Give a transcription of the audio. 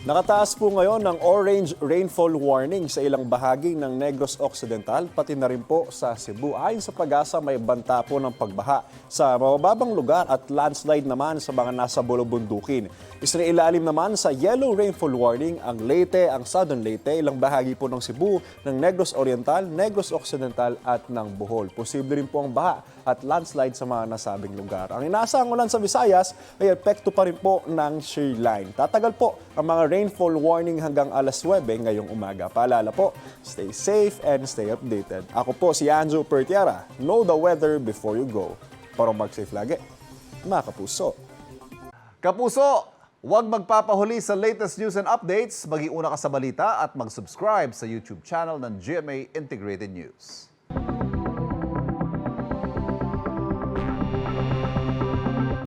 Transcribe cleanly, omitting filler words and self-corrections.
Nakataas po ngayon ng orange rainfall warning sa ilang bahagi ng Negros Occidental, pati na rin po sa Cebu. Ayon sa Pag-asa, may banta po ng pagbaha sa mababang lugar at landslide naman sa mga nasa bulubundukin. Isinailalim naman sa yellow rainfall warning ang Leyte, ang Southern Leyte, ilang bahagi po ng Cebu, ng Negros Oriental, Negros Occidental at ng Bohol. Posible rin po ang baha at landslide sa mga nasabing lugar. Ang inaasahang ulan sa Visayas ay epekto pa rin po ng shear line. Tatagal po ang mga rainfall warning hanggang alas 9 ngayong umaga. Paalala po, stay safe and stay updated. Ako po si Anjo Pertiara. Know the weather before you go. Para mag-safe lagi, mga kapuso. Kapuso, huwag magpapahuli sa latest news and updates. Mag-iuna ka sa balita at mag-subscribe sa YouTube channel ng GMA Integrated News.